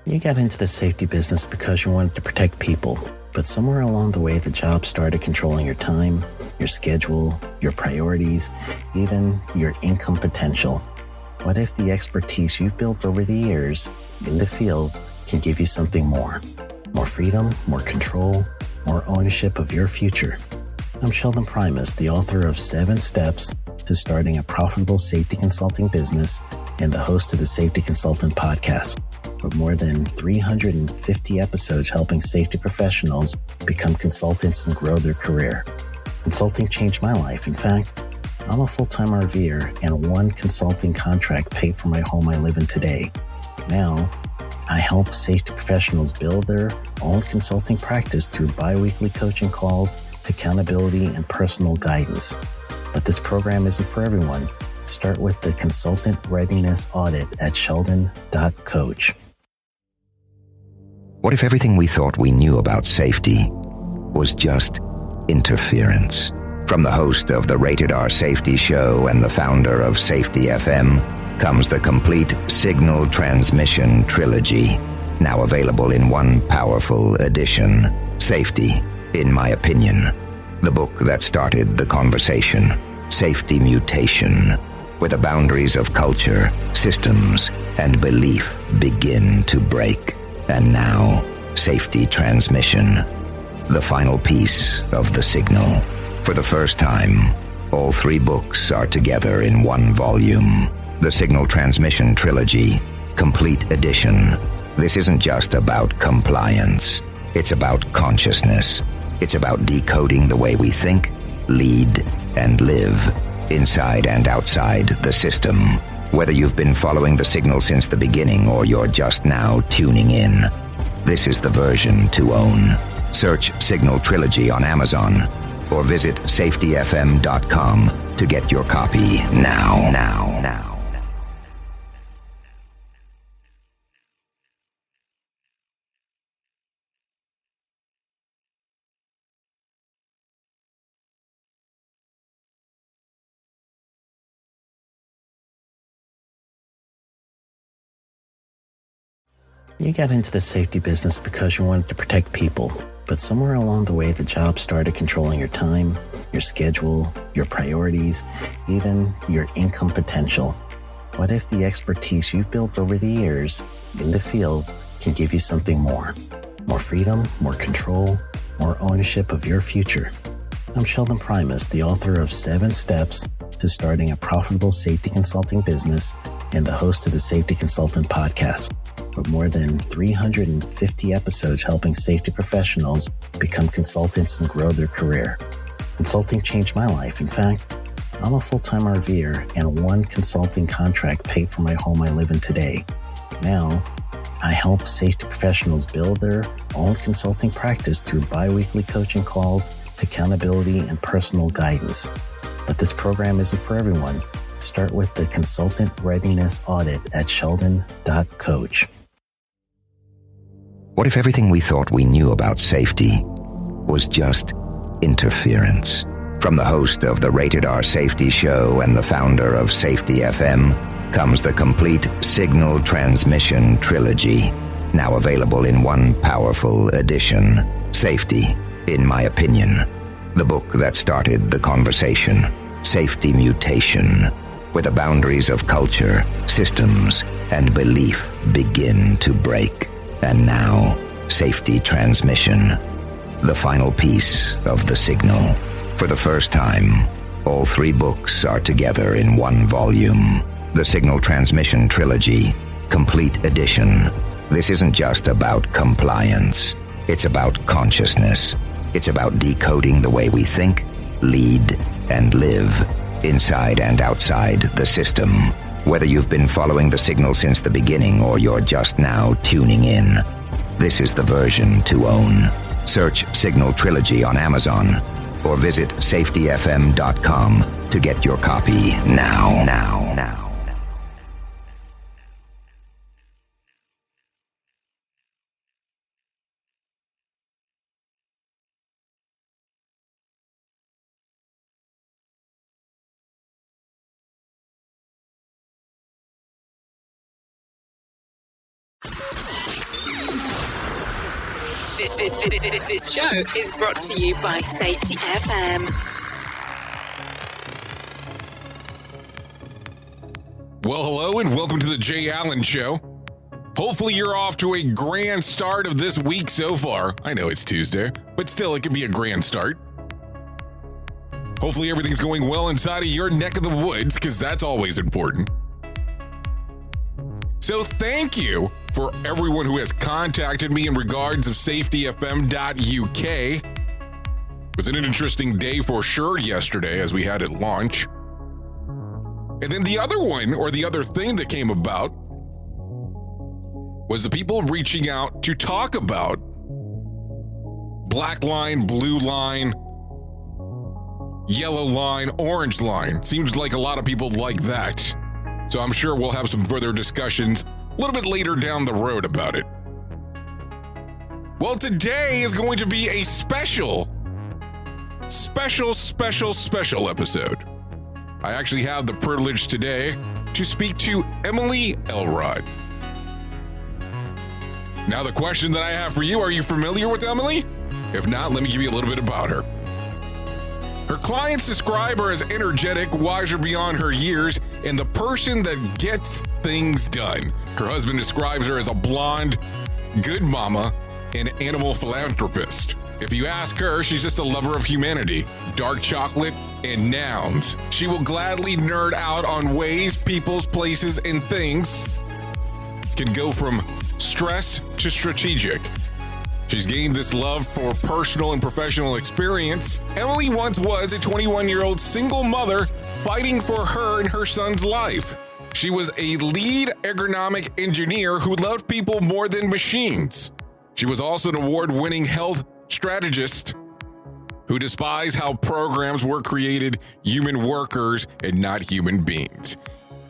You got into the safety business because you wanted to protect people, but somewhere along the way the job started controlling your time, your schedule, your priorities, even your income potential. What if the expertise you've built over the years in the field can give you something more? More freedom, more control, more ownership of your future. I'm Sheldon Primus, the author of 7 Steps to Starting a Profitable Safety Consulting Business and the host of the Safety Consultant Podcast, with more than 350 episodes helping safety professionals become consultants and grow their career. Consulting changed my life. In fact, I'm a full-time RVer, and one consulting contract paid for my home I live in today. Now, I help safety professionals build their own consulting practice through bi-weekly coaching calls, accountability, and personal guidance. But this program isn't for everyone. Start with the Consultant Readiness Audit at sheldon.coach. What if everything we thought we knew about safety was just interference? From the host of the Rated R Safety Show and the founder of Safety FM comes the complete Signal Transmission Trilogy, now available in one powerful edition. Safety, in my opinion, the book that started the conversation. Safety Mutation, where the boundaries of culture, systems, and belief begin to break. And now, Safety Transmission, the final piece of the signal. For the first time, all 3 books are together in one volume. The Signal Transmission Trilogy, Complete Edition. This isn't just about compliance. It's about consciousness. It's about decoding the way we think, lead, and live, inside and outside the system. Whether you've been following the signal since the beginning or you're just now tuning in, this is the version to own. Search Signal Trilogy on Amazon or visit safetyfm.com to get your copy now. You got into the safety business because you wanted to protect people, but somewhere along the way the job started controlling your time, your schedule, your priorities, even your income potential. What if the expertise you've built over the years in the field can give you something more? More freedom, more control, more ownership of your future. I'm Sheldon Primus, the author of 7 Steps to Starting a Profitable Safety Consulting Business and the host of the Safety Consultant Podcast, with more than 350 episodes helping safety professionals become consultants and grow their career. Consulting changed my life. In fact, I'm a full-time RVer, and one consulting contract paid for my home I live in today. Now, I help safety professionals build their own consulting practice through bi-weekly coaching calls, accountability, and personal guidance. But this program isn't for everyone. Start with the Consultant Readiness Audit at sheldon.coach. What if everything we thought we knew about safety was just interference? From the host of the Rated R Safety Show and the founder of Safety FM comes the complete Signal Transmission Trilogy, now available in one powerful edition. Safety, in my opinion, the book that started the conversation. Safety Mutation, where the boundaries of culture, systems, and belief begin to break. And now, Safety Transmission, the final piece of the signal. For the first time, all 3 books are together in one volume. The Signal Transmission Trilogy, Complete Edition. This isn't just about compliance. It's about consciousness. It's about decoding the way we think, lead, and live, inside and outside the system. Whether you've been following the signal since the beginning or you're just now tuning in, this is the version to own. Search Signal Trilogy on Amazon or visit safetyfm.com to get your copy now. This show is brought to you by Safety FM. Well, hello and welcome to the Jay Allen Show. Hopefully you're off to a grand start of this week so far. I know it's Tuesday, but still it could be a grand start. Hopefully everything's going well inside of your neck of the woods, because that's always important. So thank you for everyone who has contacted me in regards of safetyfm.uk. It was an interesting day for sure yesterday as we had it launch. And then the other one, or the other thing that came about, was the people reaching out to talk about black line, blue line, yellow line, orange line. Seems like a lot of people like that. So I'm sure we'll have some further discussions a little bit later down the road about it. Well, today is going to be a special episode. I actually have the privilege today to speak to Emily Elrod. Now, the question that I have for you, are you familiar with Emily? If not, let me give you a little bit about her. Her clients describe her as energetic, wiser beyond her years, and the person that gets things done. Her husband describes her as a blonde, good mama, and animal philanthropist. If you ask her, she's just a lover of humanity, dark chocolate, and nouns. She will gladly nerd out on ways, peoples, places, and things can go from stress to strategic. She's gained this love for personal and professional experience. Emily once was a 21-year-old single mother fighting for her and her son's life. She was a lead ergonomic engineer who loved people more than machines. She was also an award-winning health strategist who despised how programs were created human workers and not human beings,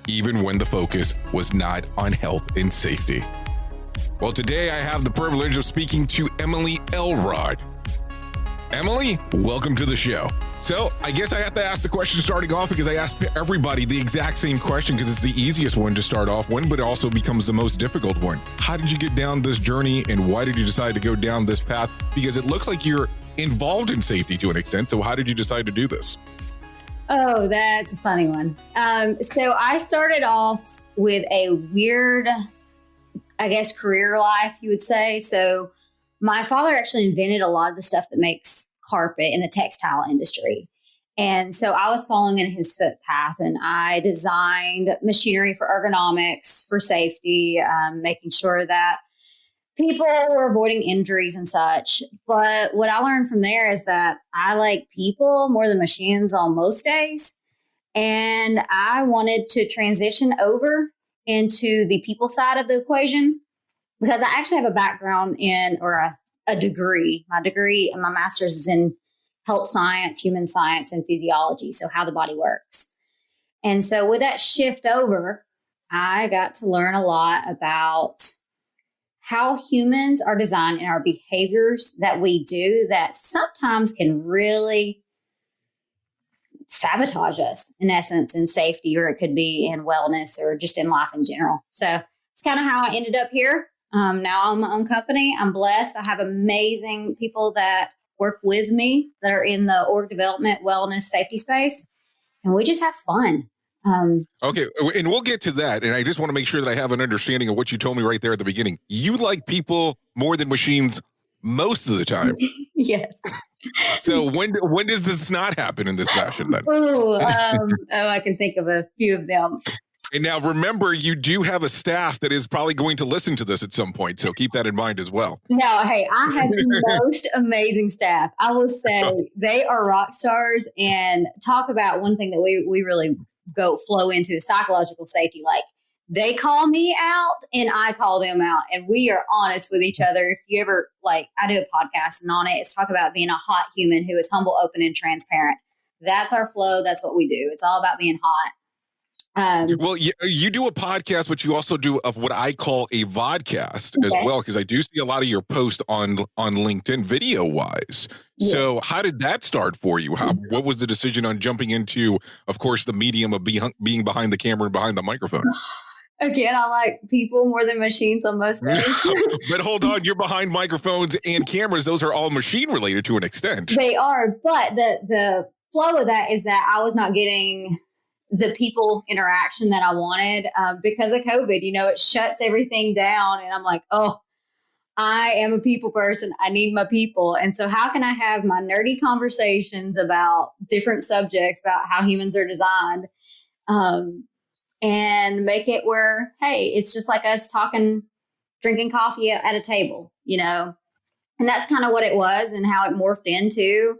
even when the focus was not on health and safety. Well, today I have the privilege of speaking to Emily Elrod. Emily, welcome to the show. So I guess I have to ask the question starting off, because I ask everybody the exact same question because it's the easiest one to start off with, but it also becomes the most difficult one. How did you get down this journey, and why did you decide to go down this path? Because it looks like you're involved in safety to an extent. So how did you decide to do this? Oh, that's a funny one. So I started off with a weird, I guess, career life, you would say. So my father actually invented a lot of the stuff that makes carpet in the textile industry. And so I was following in his footpath, and I designed machinery for ergonomics, for safety, making sure that people were avoiding injuries and such. But what I learned from there is that I like people more than machines on most days. And I wanted to transition over into the people side of the equation, because I actually have a background in, or a degree. My master's is in health science, human science, and physiology. So how the body works. And so with that shift over, I got to learn a lot about how humans are designed and our behaviors that we do that sometimes can really sabotage us, in essence, in safety, or it could be in wellness, or just in life in general. So it's kind of how I ended up here. Now I'm my own company. I'm blessed. I have amazing people that work with me that are in the org development, wellness, safety space, and we just have fun. Okay, and we'll get to that. And I just want to make sure that I have an understanding of what you told me right there at the beginning. You like people more than machines most of the time. Yes. So when does this not happen in this fashion then? I can think of a few of them. And now remember, you do have a staff that is probably going to listen to this at some point. So keep that in mind as well. No, hey, I have the most amazing staff. I will say they are rock stars. And talk about one thing that we really flow into is psychological safety. Like, they call me out and I call them out, and we are honest with each other. If you ever, I do a podcast, and on it, it's talk about being a hot human who is humble, open, and transparent. That's our flow. That's what we do. It's all about being hot. Well, you do a podcast, but you also do what I call a vodcast as well, because I do see a lot of your posts on LinkedIn video wise. Yeah. So how did that start for you? What was the decision on jumping into, of course, the medium of being behind the camera and behind the microphone? Again, I like people more than machines on most days. But hold on, you're behind microphones and cameras. Those are all machine related to an extent. They are, but the flow of that is that I was not getting the people interaction that I wanted because of COVID. It shuts everything down, and I'm like, oh, I am a people person. I need my people. And so how can I have my nerdy conversations about different subjects, about how humans are designed, and make it where, hey, it's just like us talking, drinking coffee at a table, And that's kind of what it was, and how it morphed into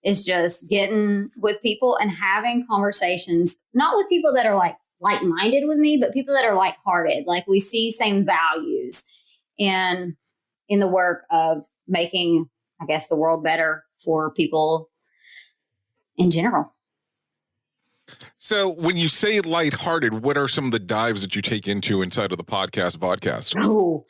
is just getting with people and having conversations, not with people that are like-minded with me, but people that are like-hearted. Like we see same values and in the work of making, I guess, the world better for people in general. So when you say lighthearted, what are some of the dives that you take into inside of the vodcast? Oh,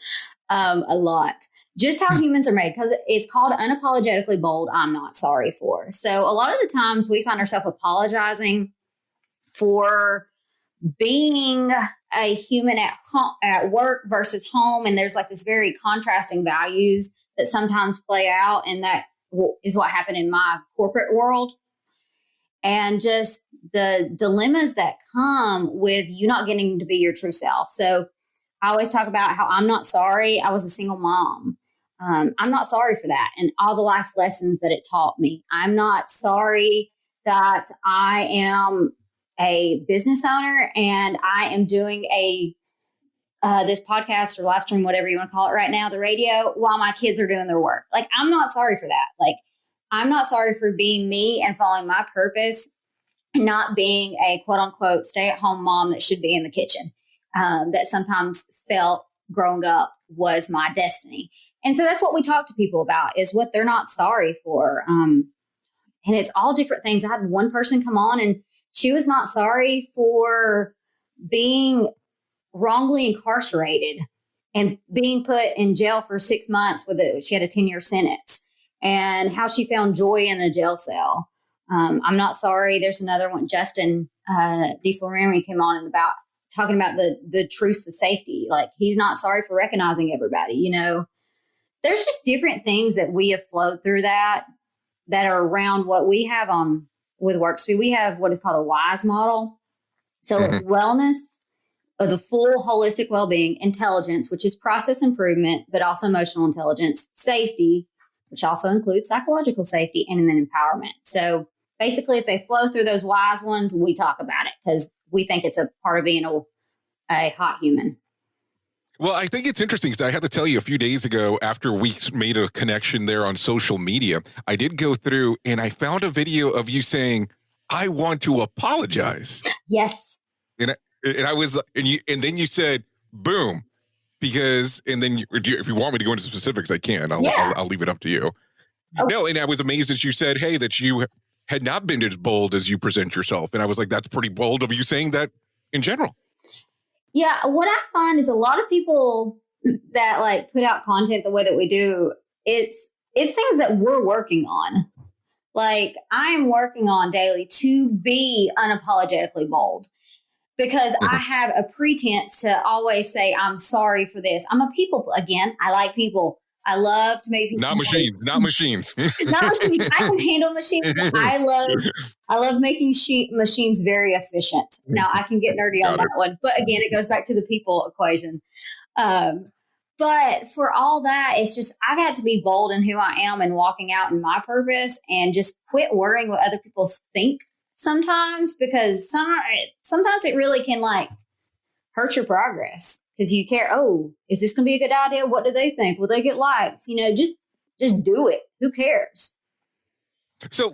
a lot. Just how humans are made, because it's called Unapologetically Bold, I'm Not Sorry For. So a lot of the times we find ourselves apologizing for being a human at home, at work versus home. And there's this very contrasting values that sometimes play out. And that is what happened in my corporate world. And just the dilemmas that come with you not getting to be your true self. So I always talk about how I'm not sorry I was a single mom. I'm not sorry for that and all the life lessons that it taught me. I'm not sorry that I am a business owner and I am doing this podcast or live stream, whatever you want to call it right now, the radio, while my kids are doing their work. I'm not sorry for that. I'm not sorry for being me and following my purpose and not being a quote unquote stay-at-home mom that should be in the kitchen, that sometimes felt growing up was my destiny. And so that's what we talk to people about, is what they're not sorry for. And it's all different things. I had one person come on and she was not sorry for being wrongly incarcerated and being put in jail for 6 months she had a 10-year sentence, and how she found joy in the jail cell. I'm not sorry. There's another one, Justin DeFlorami came on and talking about the truths of safety. He's not sorry for recognizing everybody, There's just different things that we have flowed through that are around what we have on with Workzbe. We have what is called a WISE model. So wellness, of the full holistic well-being, intelligence, which is process improvement, but also emotional intelligence, safety, which also includes psychological safety, and then empowerment. So basically, if they flow through those WISE ones, we talk about it because we think it's a part of being a hot human. Well, I think it's interesting because I have to tell you, a few days ago, after we made a connection there on social media, I did go through and I found a video of you saying, I want to apologize. Yes. And I was, and then you said, boom, because, and then if you want me to go into specifics, I can. I'll leave it up to you. Okay. No, and I was amazed that you said, hey, that you had not been as bold as you present yourself. And I was like, that's pretty bold of you saying that in general. Yeah, what I find is a lot of people that put out content the way that we do, it's things that we're working on. I am working on daily to be unapologetically bold, because I have a pretense to always say, I'm sorry for this. I'm a people. Again, I like people. I love to make people. Not machines. Not machines. Not machines. I can handle machines. I love making machines very efficient. Now I can get nerdy on that one, but again, it goes back to the people equation. But for all that, it's just I got to be bold in who I am and walking out in my purpose, and just quit worrying what other people think sometimes, because sometimes it really can hurt your progress. Because you care, is this going to be a good idea? What do they think? Will they get likes? Just do it. Who cares? So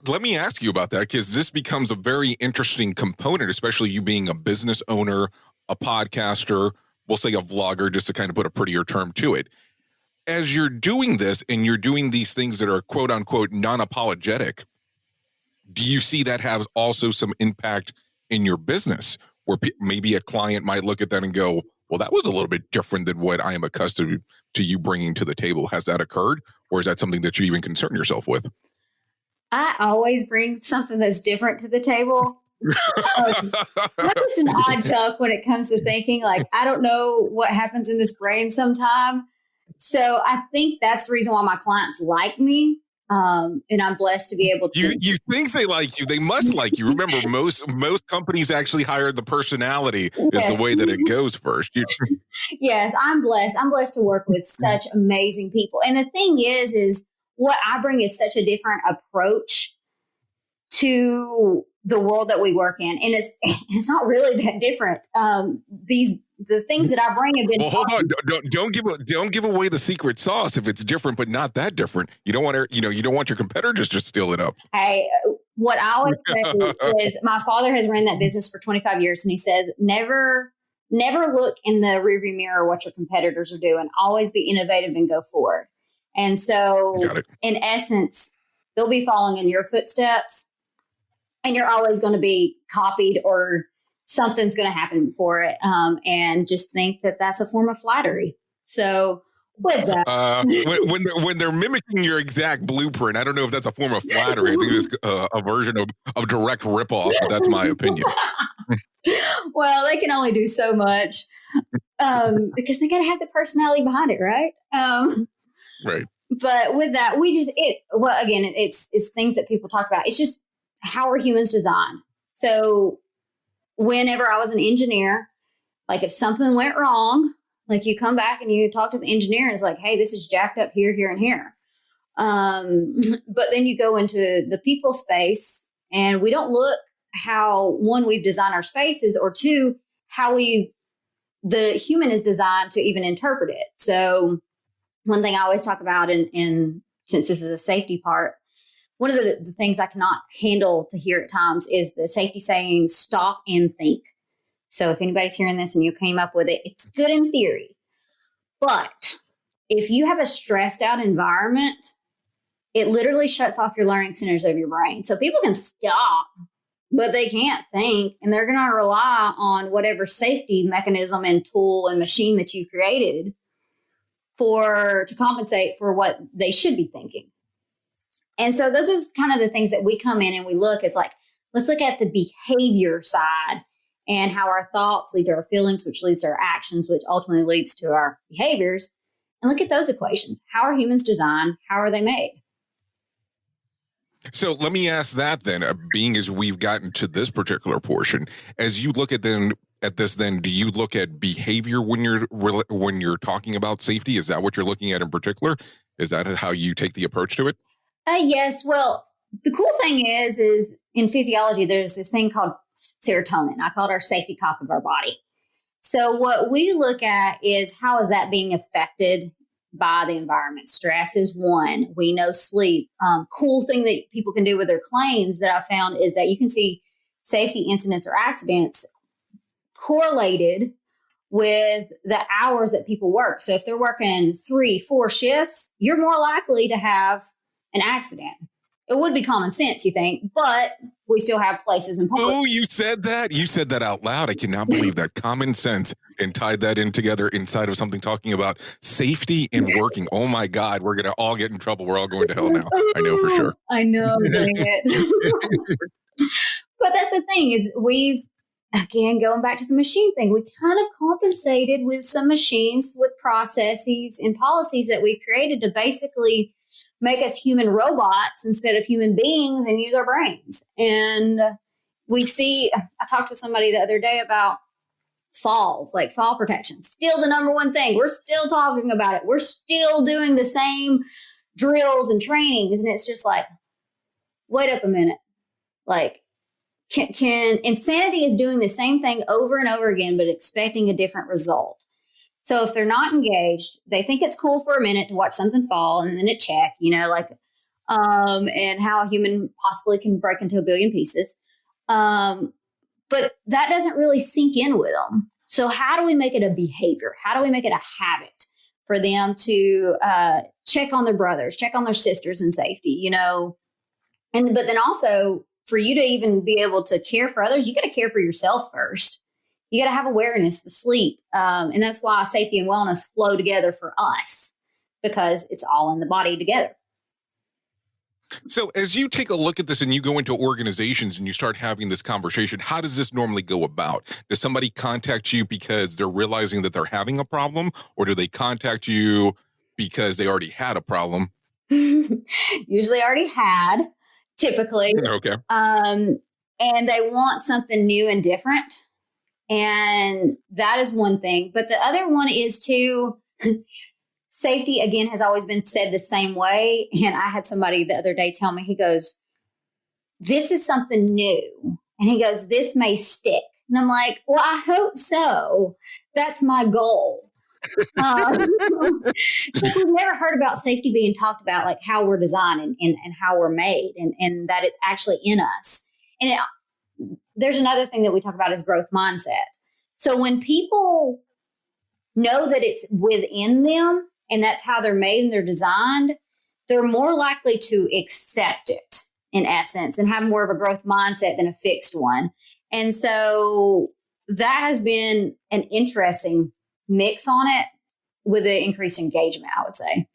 let me ask you about that, because this becomes a very interesting component, especially you being a business owner, a podcaster, we'll say a vlogger, just to kind of put a prettier term to it. As you're doing this and you're doing these things that are quote unquote non-apologetic, do you see that has also some impact in your business, where maybe a client might look at that and go, well, that was a little bit different than what I am accustomed to you bringing to the table? Has that occurred? Or is that something that you even concern yourself with? I always bring something that's different to the table. I'm just an odd chuck when it comes to thinking. Like, I don't know what happens in this brain sometime. So I think that's the reason why my clients like me. And I'm blessed to be able to. You think they like you? They must like you. Remember, most companies actually hire the personality is the way that it goes first. Yes, I'm blessed. I'm blessed to work with such amazing people. And the thing is what I bring is such a different approach to the world that we work in, and it's not really that different. The things that I bring have been. Well, hold on! Don't give away the secret sauce if it's different, but not that different. You don't want you don't want your competitors to steal it up. Hey, what I always say is, my father has ran that business for 25 years, and he says never look in the rearview mirror what your competitors are doing. Always be innovative and go forward. And so, in essence, they'll be following in your footsteps. And you're always going to be copied or something's going to happen for it. And just think that that's a form of flattery. So with that. When they're mimicking your exact blueprint, I don't know if that's a form of flattery. I think it's a version of direct ripoff, but that's my opinion. Well, they can only do so much because they got to have the personality behind it, right? Right. But with that, it's things that people talk about. It's just, how are humans designed? So whenever I was an engineer, like if something went wrong, like you come back and you talk to the engineer and it's like, hey, this is jacked up here, here, and here. But then you go into the people space and we don't look how, one, we've designed our spaces, or two, how the human is designed to even interpret it. So one thing I always talk about in since this is a safety part, one of the things I cannot handle to hear at times is the safety saying, stop and think. So if anybody's hearing this and you came up with it, it's good in theory. But if you have a stressed out environment, it literally shuts off your learning centers of your brain. So people can stop, but they can't think. And they're going to rely on whatever safety mechanism and tool and machine that you created to compensate for what they should be thinking. And so those are kind of the things that we come in and we look. It's like, let's look at the behavior side and how our thoughts lead to our feelings, which leads to our actions, which ultimately leads to our behaviors. And look at those equations. How are humans designed? How are they made? So let me ask that then, being as we've gotten to this particular portion, as you look at this, do you look at behavior when you're talking about safety? Is that what you're looking at in particular? Is that how you take the approach to it? Yes. Well, the cool thing is in physiology, there's this thing called serotonin. I call it our safety cop of our body. So what we look at is how is that being affected by the environment. Stress is one. We know sleep. Cool thing that people can do with their claims that I found is that you can see safety incidents or accidents correlated with the hours that people work. So if they're working 3-4 shifts, you're more likely to have an accident. It would be common sense, you think, but we still have places in public. Oh, you said that? You said that out loud. I cannot believe that. Common sense, and tied that in together inside of something talking about safety and working. Oh my God, we're going to all get in trouble. We're all going to hell now. I know for sure. I know, dang it. But that's the thing is again, going back to the machine thing, we kind of compensated with some machines with processes and policies that we created to basically make us human robots instead of human beings and use our brains. And I talked with somebody the other day about falls, like fall protection, still the number one thing. We're still talking about it. We're still doing the same drills and trainings. And it's just like, wait up a minute. Like, can insanity is doing the same thing over and over again, but expecting a different result. So if they're not engaged, they think it's cool for a minute to watch something fall and then it check, and how a human possibly can break into a billion pieces. But that doesn't really sink in with them. So how do we make it a behavior? How do we make it a habit for them to check on their brothers, check on their sisters in safety, but then also for you to even be able to care for others, you got to care for yourself first. You got to have awareness, the sleep. And that's why safety and wellness flow together for us, because it's all in the body together. So as you take a look at this and you go into organizations and you start having this conversation, how does this normally go about? Does somebody contact you because they're realizing that they're having a problem, or do they contact you because they already had a problem? Usually already had, typically. Okay. And they want something new and different. And that is one thing. But the other one is too, safety, again, has always been said the same way. And I had somebody the other day tell me, he goes, this is something new. And he goes, this may stick. And I'm like, well, I hope so. That's my goal. We've never heard about safety being talked about, like how we're designed and how we're made and that it's actually in us. And there's another thing that we talk about is growth mindset. So when people know that it's within them and that's how they're made and they're designed, they're more likely to accept it in essence and have more of a growth mindset than a fixed one. And so that has been an interesting mix on it with the increased engagement, I would say.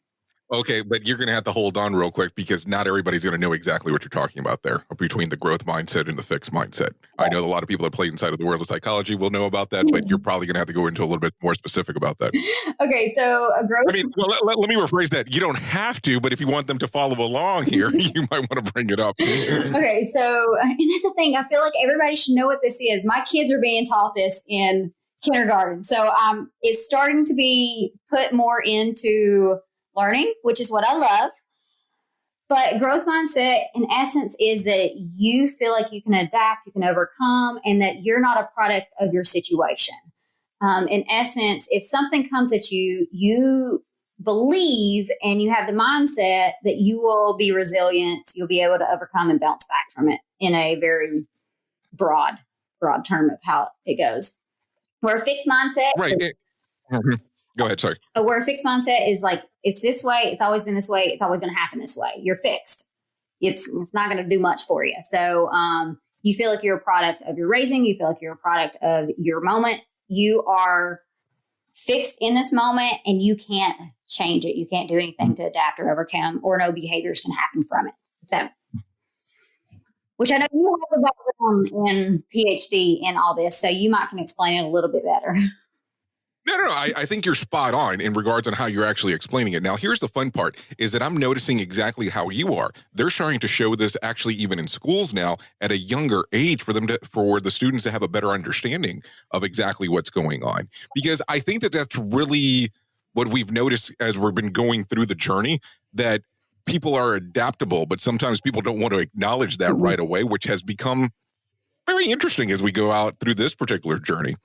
Okay, but you're going to have to hold on real quick because not everybody's going to know exactly what you're talking about there between the growth mindset and the fixed mindset. I know a lot of people that play inside of the world of psychology will know about that, but you're probably going to have to go into a little bit more specific about that. Okay, so a growth... I mean, well, let me rephrase that. You don't have to, but if you want them to follow along here, you might want to bring it up. Okay, so, and that's the thing. I feel like everybody should know what this is. My kids are being taught this in kindergarten. So it's starting to be put more into learning, which is what I love. But growth mindset, in essence, is that you feel like you can adapt, you can overcome, and that you're not a product of your situation. In essence, if something comes at you, you believe and you have the mindset that you will be resilient, you'll be able to overcome and bounce back from it in a very broad term of how it goes. Where a fixed mindset... Right. Go ahead, sorry. Where a fixed mindset is like, it's this way, it's always been this way, it's always going to happen this way. You're fixed. It's not going to do much for you. So you feel like you're a product of your raising. You feel like you're a product of your moment. You are fixed in this moment and you can't change it. You can't do anything to adapt or overcome, or no behaviors can happen from it. So, which I know you have a background in PhD in all this, so you might can explain it a little bit better. No. I think you're spot on in regards on how you're actually explaining it. Now, here's the fun part is that I'm noticing exactly how you are. They're starting to show this actually even in schools now at a younger age for the students to have a better understanding of exactly what's going on. Because I think that that's really what we've noticed as we've been going through the journey, that people are adaptable, but sometimes people don't want to acknowledge that right away, which has become very interesting as we go out through this particular journey.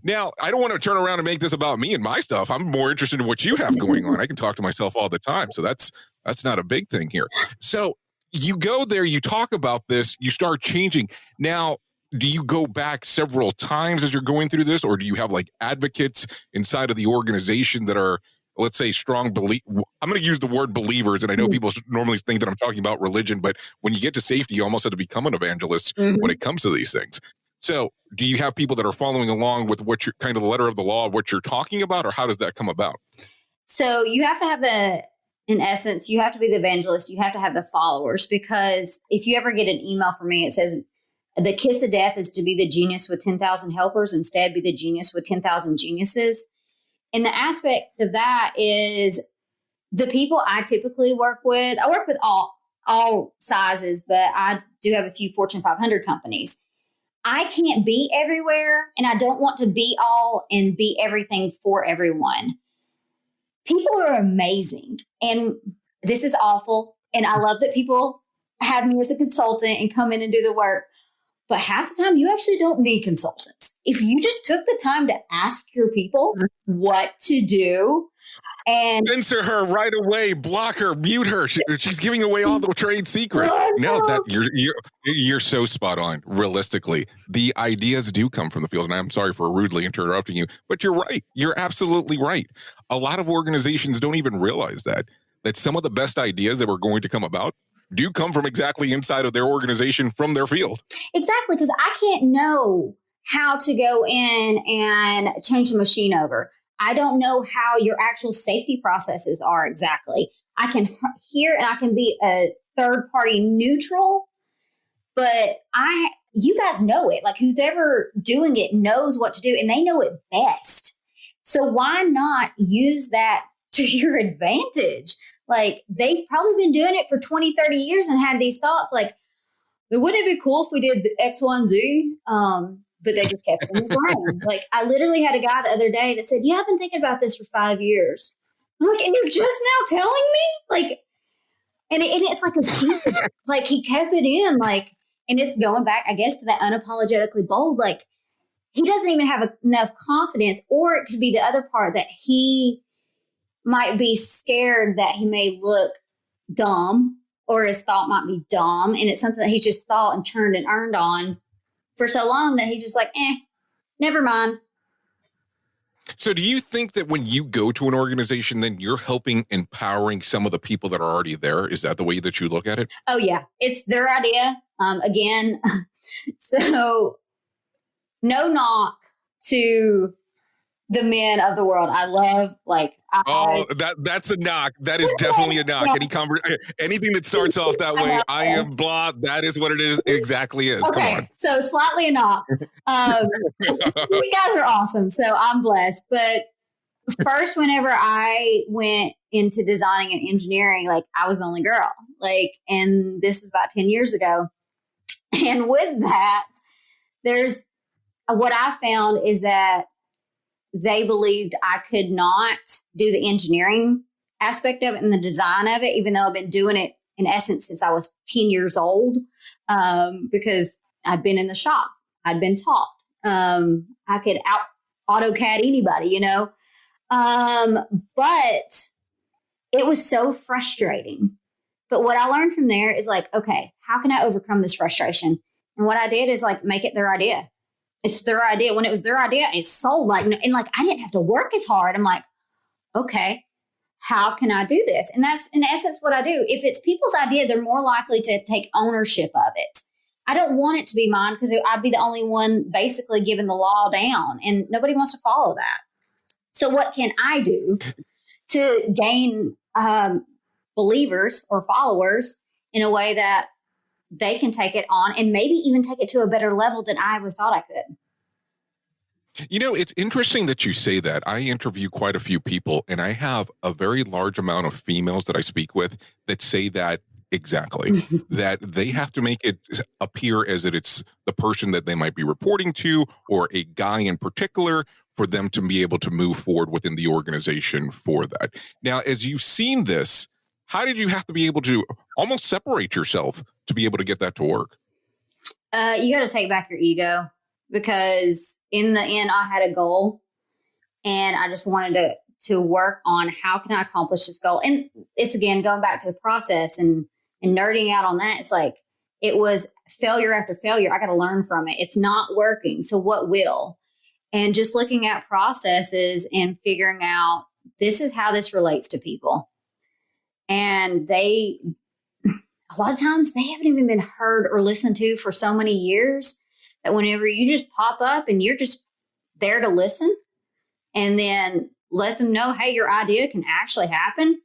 Now, I don't want to turn around and make this about me and my stuff. I'm more interested in what you have going on. I can talk to myself all the time. So that's not a big thing here. So you go there, you talk about this, you start changing. Now, do you go back several times as you're going through this, or do you have like advocates inside of the organization that are, let's say, strong belief? I'm going to use the word believers, and I know people normally think that I'm talking about religion, but when you get to safety, you almost have to become an evangelist when it comes to these things. So do you have people that are following along with what you're kind of the letter of the law, what you're talking about, or how does that come about? So you have to have in essence, you have to be the evangelist. You have to have the followers, because if you ever get an email from me, it says the kiss of death is to be the genius with 10,000 helpers, instead be the genius with 10,000 geniuses. And the aspect of that is the people I typically work with. I work with all sizes, but I do have a few Fortune 500 companies. I can't be everywhere, and I don't want to be all and be everything for everyone. People are amazing, and this is awful. And I love that people have me as a consultant and come in and do the work. But half the time, you actually don't need consultants. If you just took the time to ask your people what to do and censor her right away, block her, mute her. She's giving away all the trade secrets. No, that you're so spot on. Realistically, the ideas do come from the field, and I'm sorry for rudely interrupting you, but you're right. You're absolutely right. A lot of organizations don't even realize that some of the best ideas that were going to come about do come from exactly inside of their organization from their field. Exactly, because I can't know how to go in and change a machine over. I don't know how your actual safety processes are exactly. I can hear and I can be a third party neutral, but you guys know it. Like, who's ever doing it knows what to do, and they know it best. So why not use that to your advantage? Like, they've probably been doing it for 20, 30 years and had these thoughts like, wouldn't it be cool if we did the X, Y, and Z? But they just kept it in the brain. Like, I literally had a guy the other day that said, yeah, I've been thinking about this for 5 years. I'm like, and you're just now telling me? Like, and it's like a secret. Like, he kept it in, like, and it's going back, I guess, to that unapologetically bold. Like, he doesn't even have enough confidence, or it could be the other part that he might be scared that he may look dumb, or his thought might be dumb. And it's something that he's just thought and turned and earned on for so long that he's just like, never mind. So do you think that when you go to an organization, then you're helping empowering some of the people that are already there? Is that the way that you look at it? Oh, yeah. It's their idea. Again, so no knock to the men of the world. I love, like, that's a knock. That is definitely a knock. Anything that starts off that way, I am blah. That is what it is. Exactly is. Okay, come on. So slightly a knock. These guys are awesome. So I'm blessed. But first, whenever I went into designing and engineering, like, I was the only girl. Like, and this was about 10 years ago. And with that, there's what I found is that they believed I could not do the engineering aspect of it and the design of it, even though I've been doing it in essence since I was 10 years old, because I'd been in the shop. I'd been taught. I could AutoCAD anybody, you know. But it was so frustrating. But what I learned from there is like, okay, how can I overcome this frustration? And what I did is like make it their idea. It's their idea. When it was their idea, it's sold. Like, and like, I didn't have to work as hard. I'm like, okay, how can I do this? And that's in essence what I do. If it's people's idea, they're more likely to take ownership of it. I don't want it to be mine because I'd be the only one basically giving the law down, and nobody wants to follow that. So what can I do to gain believers or followers in a way that they can take it on and maybe even take it to a better level than I ever thought I could? You know, it's interesting that you say that. I interview quite a few people, and I have a very large amount of females that I speak with that say that exactly, that they have to make it appear as if it's the person that they might be reporting to or a guy in particular for them to be able to move forward within the organization for that. Now, as you've seen this, how did you have to be able to almost separate yourself to be able to get that to work? You got to take back your ego, because in the end, I had a goal and I just wanted to work on how can I accomplish this goal. And it's, again, going back to the process and nerding out on that. It's like, it was failure after failure. I got to learn from it. It's not working. So what will? And just looking at processes and figuring out this is how this relates to people. And a lot of times they haven't even been heard or listened to for so many years that whenever you just pop up and you're just there to listen and then let them know, hey, your idea can actually happen.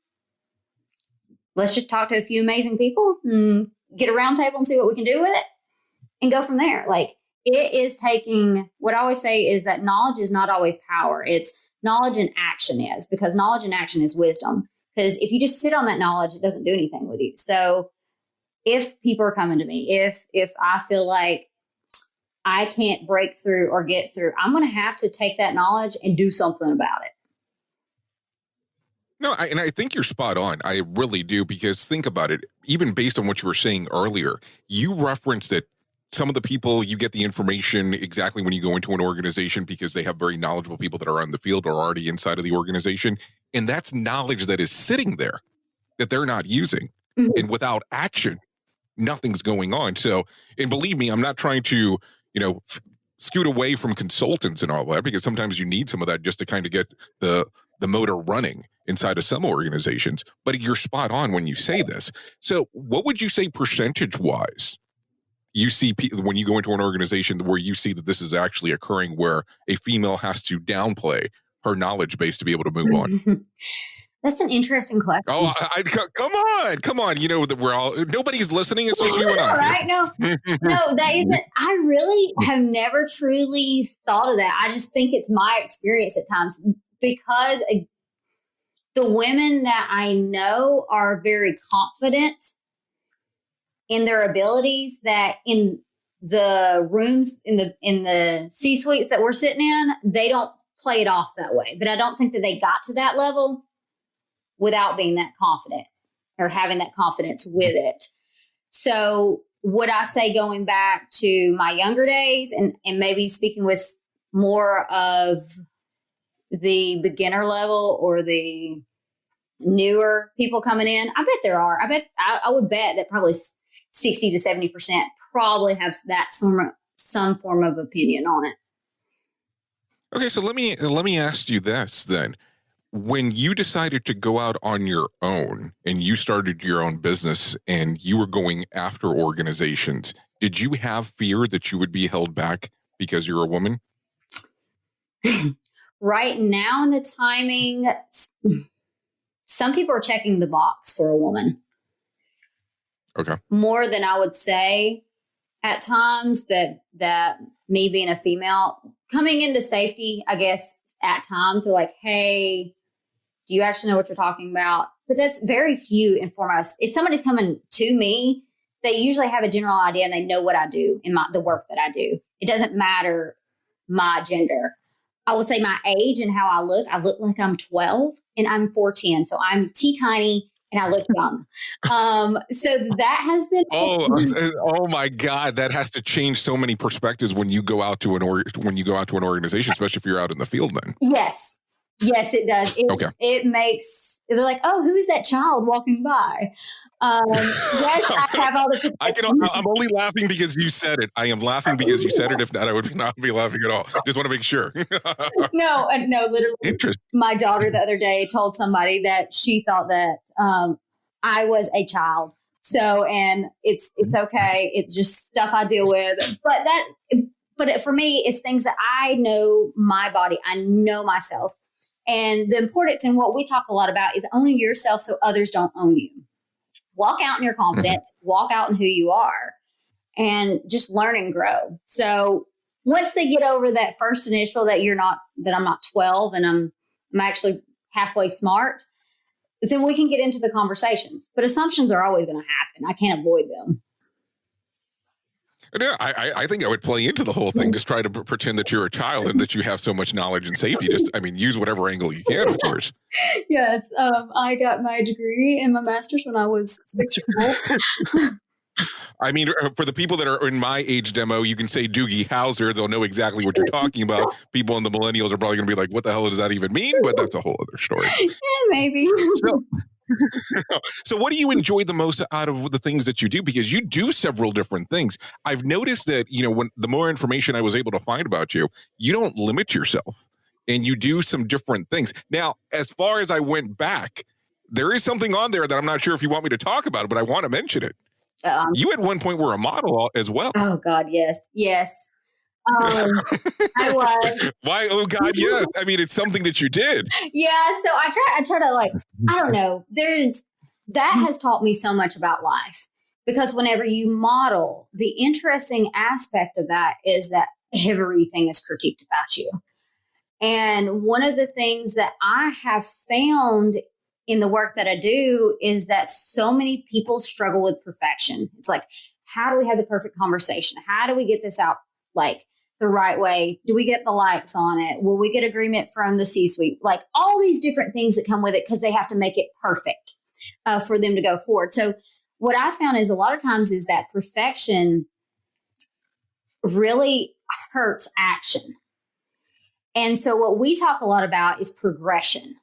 Let's just talk to a few amazing people and get a round table and see what we can do with it and go from there. Like, it is taking, what I always say is that knowledge is not always power. It's knowledge and action is, because knowledge and action is wisdom. Because if you just sit on that knowledge, it doesn't do anything with you. So if people are coming to me, if I feel like I can't break through or get through, I'm going to have to take that knowledge and do something about it. No, and I think you're spot on. I really do, because think about it. Even based on what you were saying earlier, you referenced that some of the people, you get the information exactly when you go into an organization because they have very knowledgeable people that are on the field or already inside of the organization. And that's knowledge that is sitting there that they're not using. Mm-hmm. And without action, nothing's going on. So, and believe me, I'm not trying to, scoot away from consultants and all that, because sometimes you need some of that just to kind of get the motor running inside of some organizations. But you're spot on when you say this. So what would you say percentage-wise you see when you go into an organization where you see that this is actually occurring, where a female has to downplay her knowledge base to be able to move on? That's an interesting question. Oh, come on. You know that nobody's listening. It's just you and I. Right? No, that isn't. I really have never truly thought of that. I just think it's my experience at times because the women that I know are very confident in their abilities, that in the rooms, in the C-suites that we're sitting in, they don't play it off that way. But I don't think that they got to that level without being that confident or having that confidence with it. So would I say going back to my younger days and maybe speaking with more of the beginner level or the newer people coming in? I bet there are. I would bet that probably 60 to 70% probably have that some form of opinion on it. Okay, so let me ask you this then. When you decided to go out on your own and you started your own business and you were going after organizations, did you have fear that you would be held back because you're a woman? Right now in the timing, some people are checking the box for a woman. Okay. More than I would say at times that me being a female coming into safety, I guess at times are like, hey, do you actually know what you're talking about? But that's very few and foremost. If somebody's coming to me, they usually have a general idea and they know what I do in the work that I do. It doesn't matter my gender. I will say my age and how I look like I'm 12 and I'm 4'10". So I'm teeny-tiny and I look young. So that has been. Oh my God. That has to change so many perspectives when you go out to an organization, especially if you're out in the field then. Yes, it does. It makes, they're like, oh, who is that child walking by? Yes, I have all the. I'm only laughing because you said it. I am laughing because you said it. If not, I would not be laughing at all. Just want to make sure. No, literally. Interesting. My daughter the other day told somebody that she thought that I was a child. So, and it's okay. It's just stuff I deal with. But for me, it's things that I know my body. I know myself. And the importance and what we talk a lot about is owning yourself so others don't own you. Walk out in your confidence, walk out in who you are, and just learn and grow. So once they get over that first initial that I'm not 12 and I'm actually halfway smart, then we can get into the conversations. But assumptions are always going to happen. I can't avoid them. Yeah, I think I would play into the whole thing. Just try to pretend that you're a child and that you have so much knowledge and safety. Use whatever angle you can, of course. Yes. I got my degree and my master's when I was 6 years old. For the people that are in my age demo, you can say Doogie Howser. They'll know exactly what you're talking about. People in the millennials are probably going to be like, what the hell does that even mean? But that's a whole other story. Yeah, maybe. So what do you enjoy the most out of the things that you do? Because you do several different things. I've noticed that, when the more information I was able to find about you, you don't limit yourself and you do some different things. Now, as far as I went back, there is something on there that I'm not sure if you want me to talk about it, but I want to mention it. You at one point were a model as well. Oh God, yes. I was. Why? Oh God, yes. It's something that you did. Yeah. So I try to I don't know. That has taught me so much about life because whenever you model, the interesting aspect of that is that everything is critiqued about you. And one of the things that I have found in the work that I do is that so many people struggle with perfection. It's like, how do we have the perfect conversation? How do we get this out the right way? Do we get the likes on it? Will we get agreement from the C-suite? All these different things that come with it because they have to make it perfect for them to go forward. So what I found is a lot of times is that perfection really hurts action. And so what we talk a lot about is progression.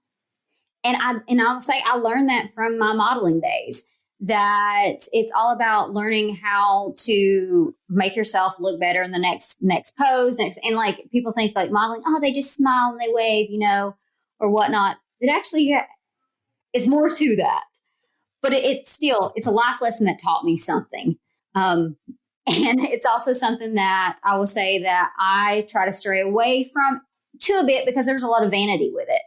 And I would say I learned that from my modeling days, that it's all about learning how to make yourself look better in the next pose. And people think modeling, oh, they just smile and they wave, or whatnot. It actually, it's more to that. But it's a life lesson that taught me something. And it's also something that I will say that I try to stray away from to a bit because there's a lot of vanity with it.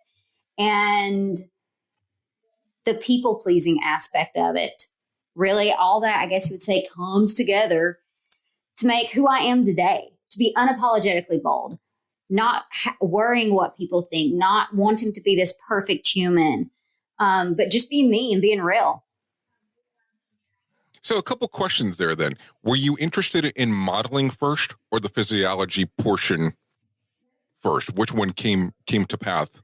And the people pleasing aspect of it. Really, all that, I guess you would say, comes together to make who I am today, to be unapologetically bold, not worrying what people think, not wanting to be this perfect human, but just being me and being real. So a couple questions there then. Were you interested in modeling first or the physiology portion first? Which one came to path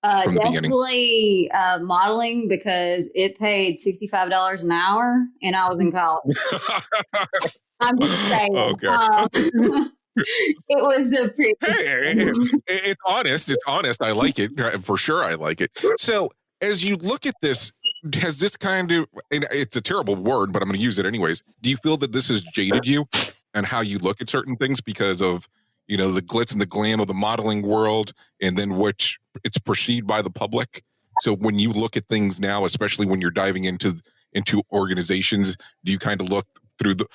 from the beginning? Definitely modeling, because it paid $65 an hour and I was in college. I'm just saying. Okay. It was a pretty. Hey, it's honest. It's honest. I like it. For sure, I like it. So as you look at this, has this kind of, and it's a terrible word, but I'm going to use it anyways. Do you feel that this has jaded you and how you look at certain things because of, you know, the glitz and the glam of the modeling world, and then which it's perceived by the public? So when you look at things now, especially when you're diving into organizations, do you kind of look through the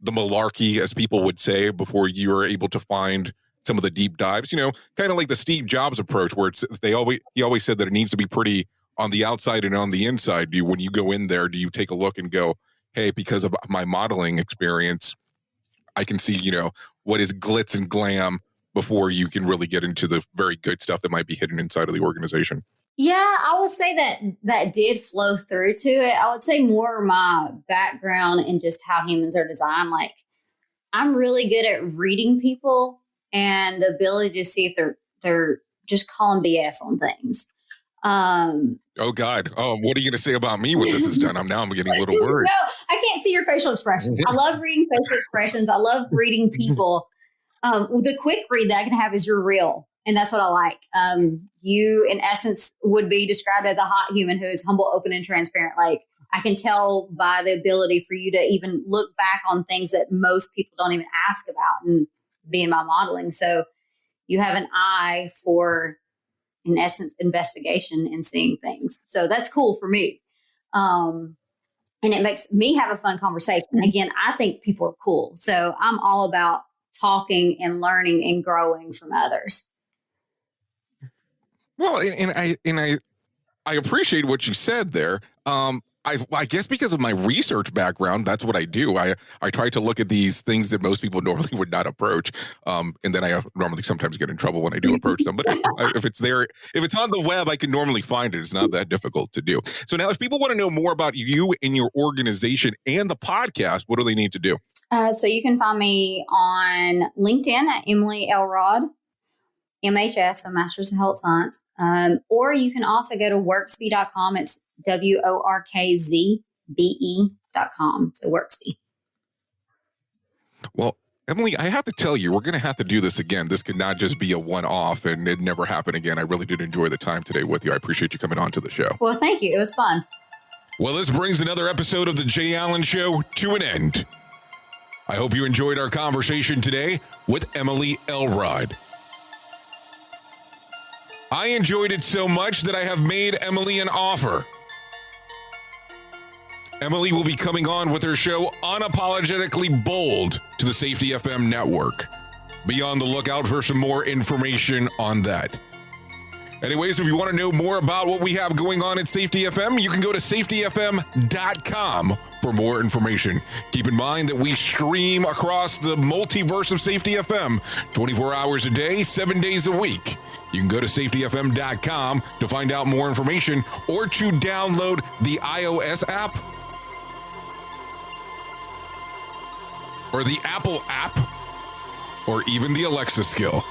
malarkey, as people would say, before you are able to find some of the deep dives? You know, kind of like the Steve Jobs approach, where he always said that it needs to be pretty on the outside and on the inside. When you go in there, do you take a look and go, hey, because of my modeling experience, I can see, you know, what is glitz and glam before you can really get into the very good stuff that might be hidden inside of the organization? Yeah, I would say that did flow through to it. I would say more my background and just how humans are designed. Like, I'm really good at reading people and the ability to see if they're just calling BS on things. Oh God! Oh, what are you going to say about me when this is done? I'm getting a little worried. No, I can't see your facial expressions. I love reading facial expressions. I love reading people. The quick read that I can have is you're real. And that's what I like. You, in essence, would be described as a hot human who is humble, open, and transparent. Like, I can tell by the ability for you to even look back on things that most people don't even ask about, and being my modeling. So you have an eye for, in essence, investigation and seeing things. So that's cool for me. And it makes me have a fun conversation. Again, I think people are cool. So I'm all about talking and learning and growing from others. Well, and I appreciate what you said there. I guess because of my research background, that's what I do. I try to look at these things that most people normally would not approach. And then I normally sometimes get in trouble when I do approach them. But if it's there, if it's on the web, I can normally find it. It's not that difficult to do. So now if people want to know more about you and your organization and the podcast, what do they need to do? So you can find me on LinkedIn at Emily Elrod, MHS, so Masters of Health Science. Or you can also go to workzbe.com. It's WORKZBE.com. So Workzbe. Well, Emily, I have to tell you, we're going to have to do this again. This could not just be a one-off and it never happen again. I really did enjoy the time today with you. I appreciate you coming on to the show. Well, thank you. It was fun. Well, this brings another episode of The Jay Allen Show to an end. I hope you enjoyed our conversation today with Emily Elrod. I enjoyed it so much that I have made Emily an offer. Emily will be coming on with her show Unapologetically Bold to the Safety FM network. Be on the lookout for some more information on that. Anyways, if you want to know more about what we have going on at Safety FM, you can go to safetyfm.com for more information. Keep in mind that we stream across the multiverse of Safety FM 24 hours a day, 7 days a week. You can go to safetyfm.com to find out more information or to download the iOS app or the Apple app or even the Alexa skill.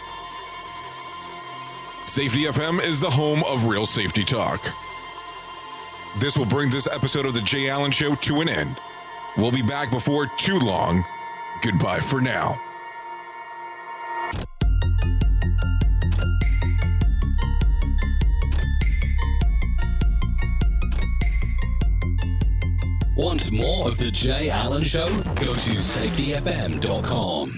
Safety FM is the home of real safety talk. This will bring this episode of The Jay Allen Show to an end. We'll be back before too long. Goodbye for now. Want more of The Jay Allen Show? Go to safetyfm.com.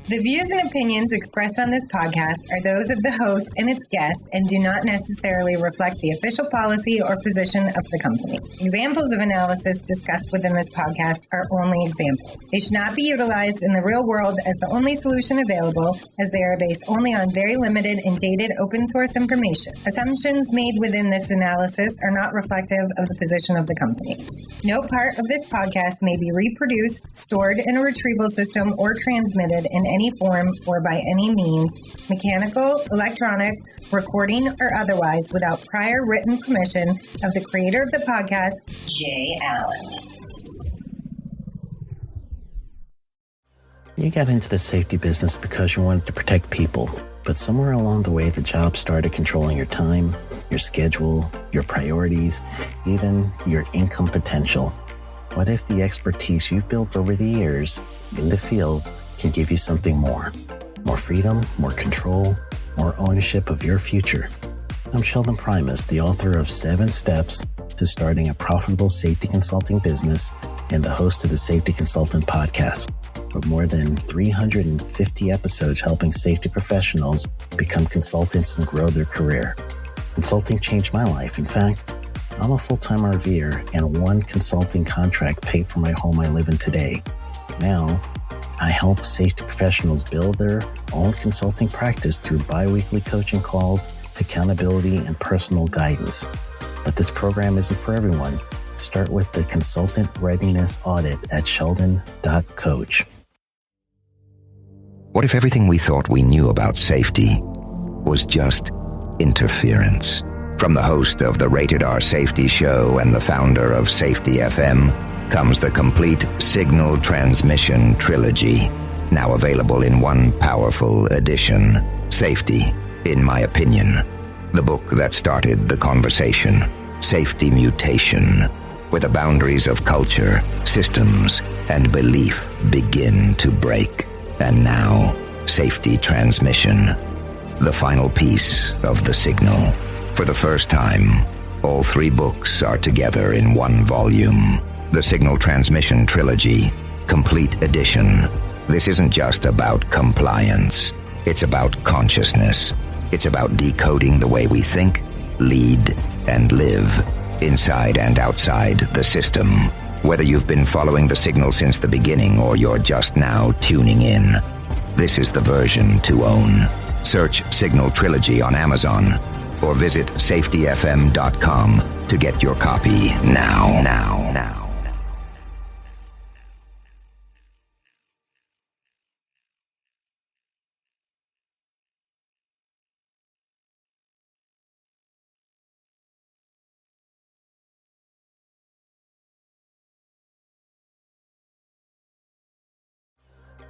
The views and opinions expressed on this podcast are those of the host and its guest and do not necessarily reflect the official policy or position of the company. Examples of analysis discussed within this podcast are only examples. They should not be utilized in the real world as the only solution available, as they are based only on very limited and dated open source information. Assumptions made within this analysis are not reflective of the position of the company. No part of this podcast may be reproduced, stored in a retrieval system, or transmitted in any form or by any means, mechanical, electronic, recording, or otherwise, without prior written permission of the creator of the podcast, Jay Allen. You got into the safety business because you wanted to protect people, but somewhere along the way, the job started controlling your time, your schedule, your priorities, even your income potential. What if the expertise you've built over the years in the field can give you something more? More freedom, more control, more ownership of your future. I'm Sheldon Primus, the author of 7 Steps to Starting a Profitable Safety Consulting Business and the host of the Safety Consultant Podcast, with more than 350 episodes helping safety professionals become consultants and grow their career. Consulting changed my life. In fact, I'm a full-time RVer, and one consulting contract paid for my home I live in today. Now, I help safety professionals build their own consulting practice through bi-weekly coaching calls, accountability, and personal guidance. But this program isn't for everyone. Start with the Consultant Readiness Audit at sheldon.coach. What if everything we thought we knew about safety was just interference? From the host of the Rated R Safety Show and the founder of Safety FM comes the complete Signal Transmission Trilogy, now available in one powerful edition. Safety, in my opinion, the book that started the conversation. Safety Mutation, where the boundaries of culture, systems, and belief begin to break. And now, Safety Transmission, the final piece of the signal. For the first time, all 3 books are together in one volume. The Signal Transmission Trilogy, Complete Edition. This isn't just about compliance. It's about consciousness. It's about decoding the way we think, lead, and live, inside and outside the system. Whether you've been following the signal since the beginning or you're just now tuning in, this is the version to own. Search Signal Trilogy on Amazon or visit safetyfm.com to get your copy now.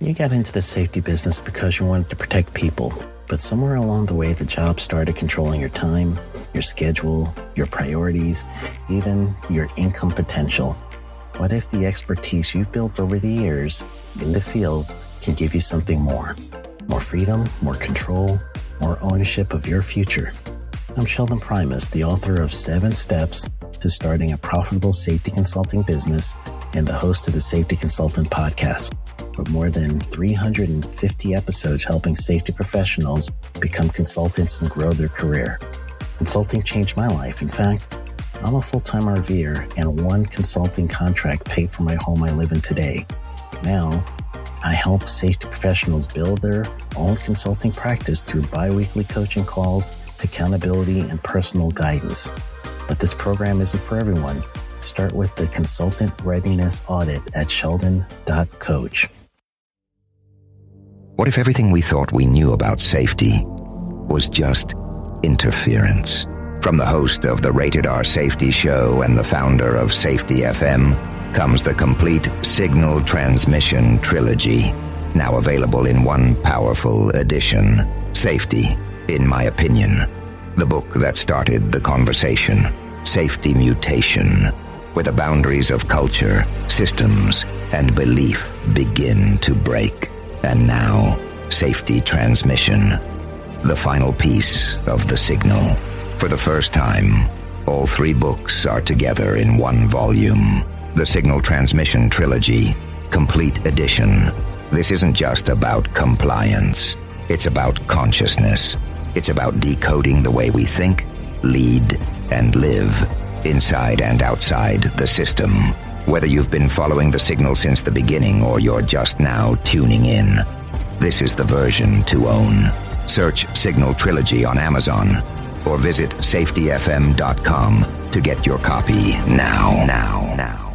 You got into the safety business because you wanted to protect people, but somewhere along the way, the job started controlling your time, your schedule, your priorities, even your income potential. What if the expertise you've built over the years in the field can give you something more? More freedom, more control, more ownership of your future. I'm Sheldon Primus, the author of 7 Steps to Starting a Profitable Safety Consulting Business and the host of the Safety Consultant Podcast, with more than 350 episodes helping safety professionals become consultants and grow their career. Consulting changed my life. In fact, I'm a full-time RVer, and one consulting contract paid for my home I live in today. Now, I help safety professionals build their own consulting practice through bi-weekly coaching calls, accountability, and personal guidance. But this program isn't for everyone. Start with the Consultant Readiness Audit at sheldon.coach. What if everything we thought we knew about safety was just interference? From the host of the Rated R Safety Show and the founder of Safety FM comes the complete Signal Transmission Trilogy, now available in one powerful edition. Safety, in my opinion, the book that started the conversation. Safety Mutation, where the boundaries of culture, systems, and belief begin to break. And now, Safety Transmission, the final piece of the signal. For the first time, all 3 books are together in one volume. The Signal Transmission Trilogy, Complete Edition. This isn't just about compliance. It's about consciousness. It's about decoding the way we think, lead, and live, inside and outside the system. Whether you've been following the signal since the beginning or you're just now tuning in, this is the version to own. Search Signal Trilogy on Amazon or visit safetyfm.com to get your copy now.